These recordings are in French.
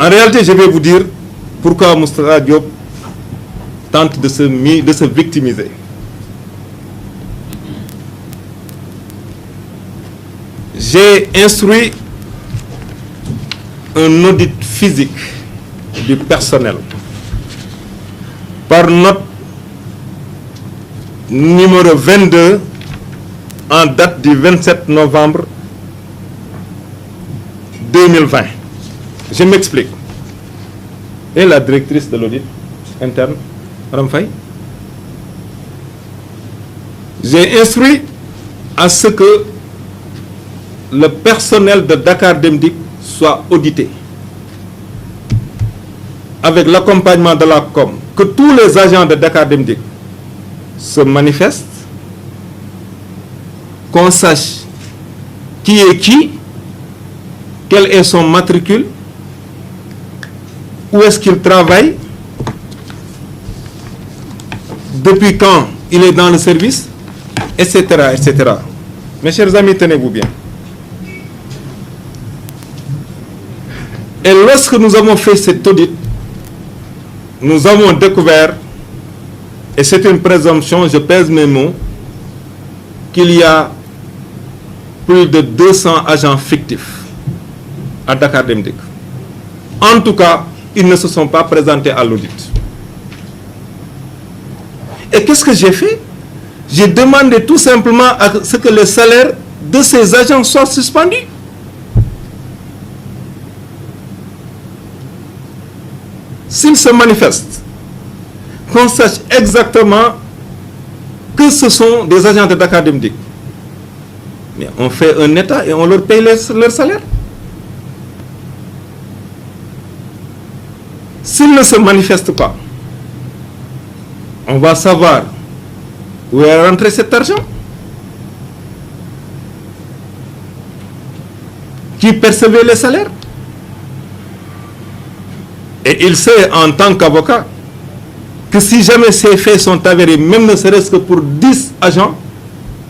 En réalité, je vais vous dire pourquoi Moustapha Diop tente de se victimiser. J'ai instruit un audit physique du personnel par note numéro 22 en date du 27 novembre 2020. Je m'explique. Et la directrice de l'audit interne, Mme Faye, j'ai instruit à ce que le personnel de Dakar Dem Dikk soit audité avec l'accompagnement de la com, que tous les agents de Dakar Dem Dikk se manifestent, qu'on sache qui est qui, quel est son matricule, où est-ce qu'il travaille, depuis quand il est dans le service, etc., etc. Mes chers amis, tenez-vous bien. Et lorsque nous avons fait cet audit, nous avons découvert, et c'est une présomption, je pèse mes mots, qu'il y a plus de 200 agents fictifs à Dakar Dem Dikk. En tout cas, ils ne se sont pas présentés à l'audit. Et qu'est-ce que j'ai fait? J'ai demandé tout simplement à ce que les salaires de ces agents soient suspendus. S'ils se manifestent, qu'on sache exactement que ce sont des agents de Dakar Dem Dikk. Mais on fait un état et on leur paye leur salaire. S'ils ne se manifestent pas, on va savoir où est rentré cet argent. Qui percevait les salaires. Et il sait en tant qu'avocat que si jamais ces faits sont avérés, même ne serait-ce que pour 10 agents,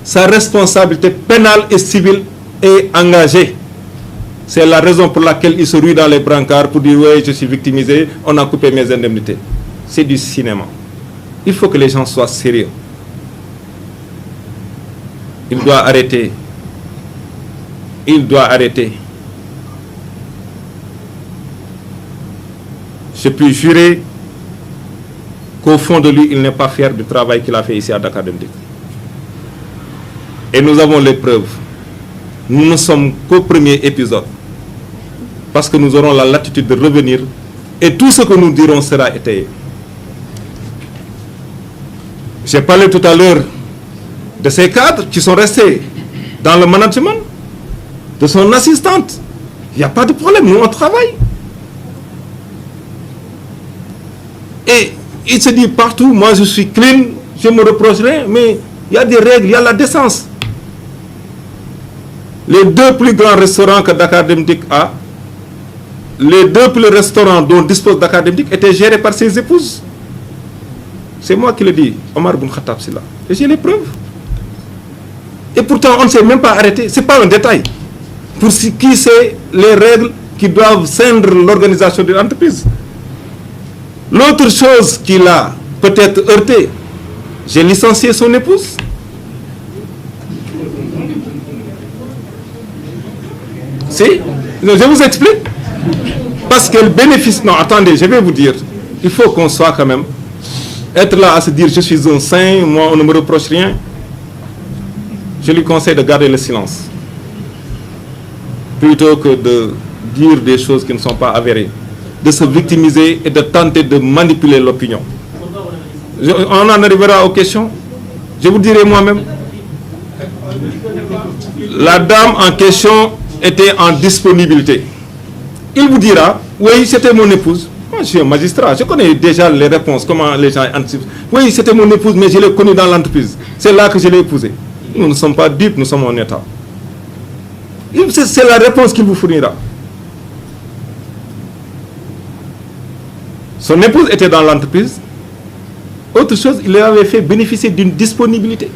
sa responsabilité pénale et civile est engagée. C'est la raison pour laquelle il se rue dans les brancards pour dire oui, je suis victimisé, on a coupé mes indemnités. C'est du cinéma. Il faut que les gens soient sérieux. Il doit arrêter. Il doit arrêter. Je puis jurer qu'au fond de lui, il n'est pas fier du travail qu'il a fait ici à Dakar Dem Dikk. Et nous avons les preuves. Nous ne sommes qu'au premier épisode. Parce que nous aurons la latitude de revenir et tout ce que nous dirons sera étayé. J'ai parlé tout à l'heure de ces cadres qui sont restés dans le management, de son assistante. Il n'y a pas de problème, nous on travaille. Et il se dit partout, moi je suis clean, je me reproche rien, mais il y a des règles, il y a la décence. Les deux plus grands restaurants que Dakar Dem Dikk a, les deux plus restaurants dont dispose Dakar Dem Dikk étaient gérés par ses épouses. C'est moi qui le dis, Omar Boun Khattab Sylla. Et j'ai les preuves. Et pourtant, on ne s'est même pas arrêté. Ce n'est pas un détail. Pour qui sait les règles qui doivent ceindre l'organisation de l'entreprise. L'autre chose qui l'a peut-être heurté, j'ai licencié son épouse. Si, je vous explique. Parce qu'elle bénéficie... Non, attendez, je vais vous dire. Il faut qu'on soit quand même... Être là à se dire je suis un saint, moi on ne me reproche rien. Je lui conseille de garder le silence. Plutôt que de dire des choses qui ne sont pas avérées. De se victimiser et de tenter de manipuler l'opinion. On en arrivera aux questions. Je vous dirai moi-même. La dame en question était en disponibilité. Il vous dira, oui, c'était mon épouse. Moi, je suis un magistrat, je connais déjà les réponses, comment les gens anticipent. Oui, c'était mon épouse, mais je l'ai connue dans l'entreprise. C'est là que je l'ai épousée. Nous ne sommes pas dupes, nous sommes en état. C'est la réponse qu'il vous fournira. Son épouse était dans l'entreprise. Autre chose, il avait fait bénéficier d'une disponibilité.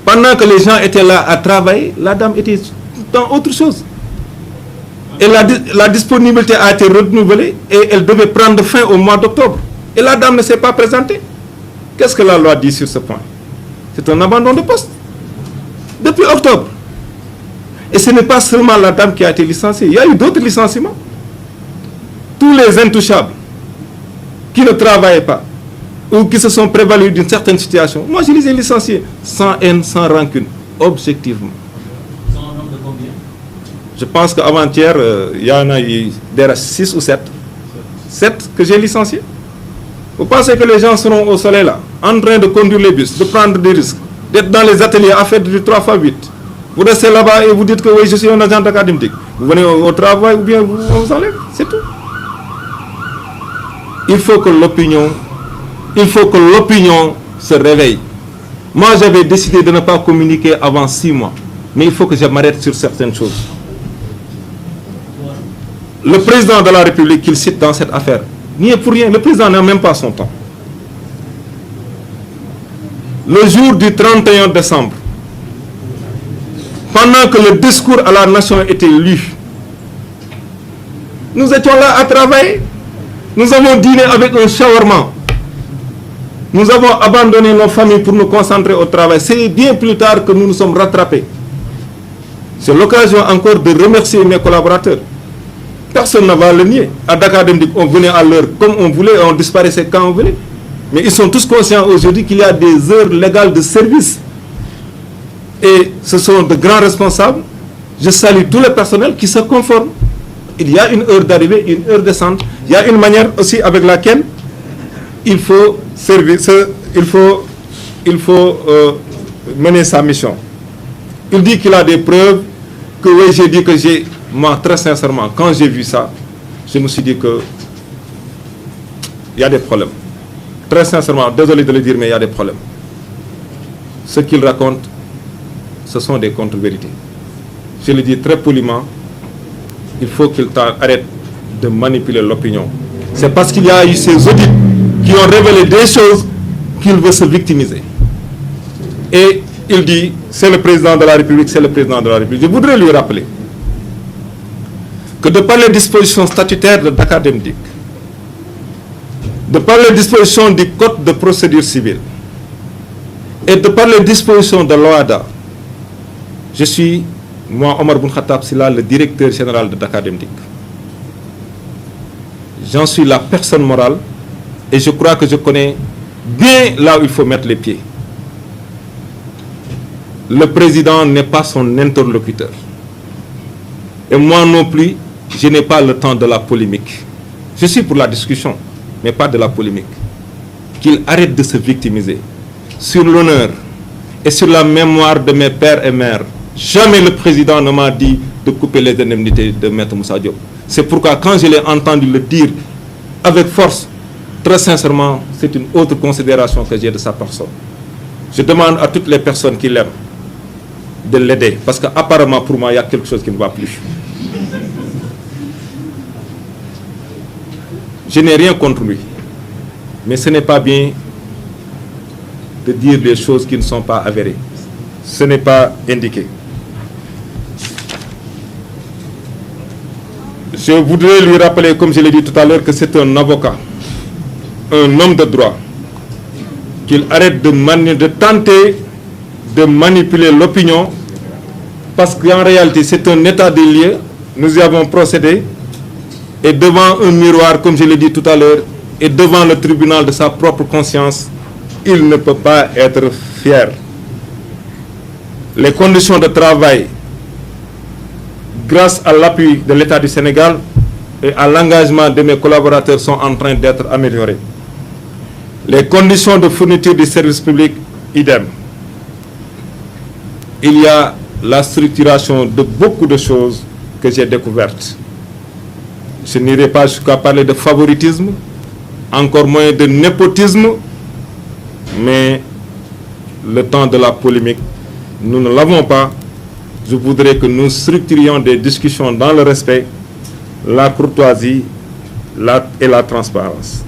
Pendant que les gens étaient là à travailler, la dame était dans autre chose. Et la disponibilité a été renouvelée et elle devait prendre fin au mois d'octobre. Et la dame ne s'est pas présentée. Qu'est-ce que la loi dit sur ce point? C'est un abandon de poste. Depuis octobre. Et ce n'est pas seulement la dame qui a été licenciée. Il y a eu d'autres licenciements. Tous les intouchables qui ne travaillaient pas ou qui se sont prévalus d'une certaine situation, moi je les ai licenciés sans haine, sans rancune, objectivement. Sans nombre de combien? Je pense qu'avant-hier, il y en a eu 6 ou 7. 7 que j'ai licenciés. Vous pensez que les gens seront au soleil là, en train de conduire les bus, de prendre des risques, d'être dans les ateliers à faire du 3 x 8? Vous restez là-bas et vous dites que oui, je suis un agent académique. Vous venez au travail ou bien on vous enlève, c'est tout. Il faut que l'opinion se réveille. Moi, j'avais décidé de ne pas communiquer avant 6 mois. Mais il faut que je m'arrête sur certaines choses. Le président de la République qu'il cite dans cette affaire n'y est pour rien. Le président n'a même pas son temps. Le jour du 31 décembre, pendant que le discours à la nation était lu, nous étions là à travailler. Nous avons dîné avec un shawarma. Nous avons abandonné nos familles pour nous concentrer au travail. C'est bien plus tard que nous nous sommes rattrapés. C'est l'occasion encore de remercier mes collaborateurs. Personne ne va le nier. À Dakar Dem Dikk, on venait à l'heure comme on voulait, on disparaissait quand on voulait. Mais ils sont tous conscients aujourd'hui qu'il y a des heures légales de service. Et ce sont de grands responsables. Je salue tous les personnels qui se conforment. Il y a une heure d'arrivée, une heure de descente. Il y a une manière aussi avec laquelle il faut servir, il faut mener sa mission. Il dit qu'il a des preuves, que oui, j'ai dit que j'ai... Moi, très sincèrement, quand j'ai vu ça, je me suis dit que il y a des problèmes. Très sincèrement, désolé de le dire, mais il y a des problèmes. Ce qu'il raconte, ce sont des contre-vérités. Je le dis très poliment, il faut qu'il arrête de manipuler l'opinion. C'est parce qu'il y a eu ces audits qui ont révélé des choses qu'il veut se victimiser. Et il dit, c'est le président de la République, c'est le président de la République. Je voudrais lui rappeler que de par les dispositions statutaires de Dakar Dem Dikk, de par les dispositions du Code de procédure civile et de par les dispositions de l'OHADA, je suis, moi, Omar Boun Khattab Sylla, le directeur général de Dakar Dem Dikk. J'en suis la personne morale et je crois que je connais bien là où il faut mettre les pieds. Le président n'est pas son interlocuteur. Et moi non plus, je n'ai pas le temps de la polémique. Je suis pour la discussion, mais pas de la polémique. Qu'il arrête de se victimiser. Sur l'honneur et sur la mémoire de mes pères et mères, jamais le président ne m'a dit de couper les indemnités de Maître Moussa Diop. C'est pourquoi quand je l'ai entendu le dire avec force, très sincèrement, c'est une autre considération que j'ai de sa personne. Je demande à toutes les personnes qui l'aiment de l'aider, parce qu'apparemment pour moi, il y a quelque chose qui ne va plus. Je n'ai rien contre lui, mais ce n'est pas bien de dire des choses qui ne sont pas avérées. Ce n'est pas indiqué. Je voudrais lui rappeler, comme je l'ai dit tout à l'heure, que c'est un avocat, un homme de droit, qu'il arrête de tenter de manipuler l'opinion, parce qu'en réalité, c'est un état des lieux. Nous y avons procédé, et devant un miroir, comme je l'ai dit tout à l'heure, et devant le tribunal de sa propre conscience, il ne peut pas être fier. Les conditions de travail, grâce à l'appui de l'État du Sénégal et à l'engagement de mes collaborateurs, sont en train d'être améliorées. Les conditions de fourniture du service public, idem. Il y a la structuration de beaucoup de choses que j'ai découvertes. Je n'irai pas jusqu'à parler de favoritisme, encore moins de népotisme, mais le temps de la polémique, nous ne l'avons pas. Je voudrais que nous structurions des discussions dans le respect, la courtoisie et la transparence.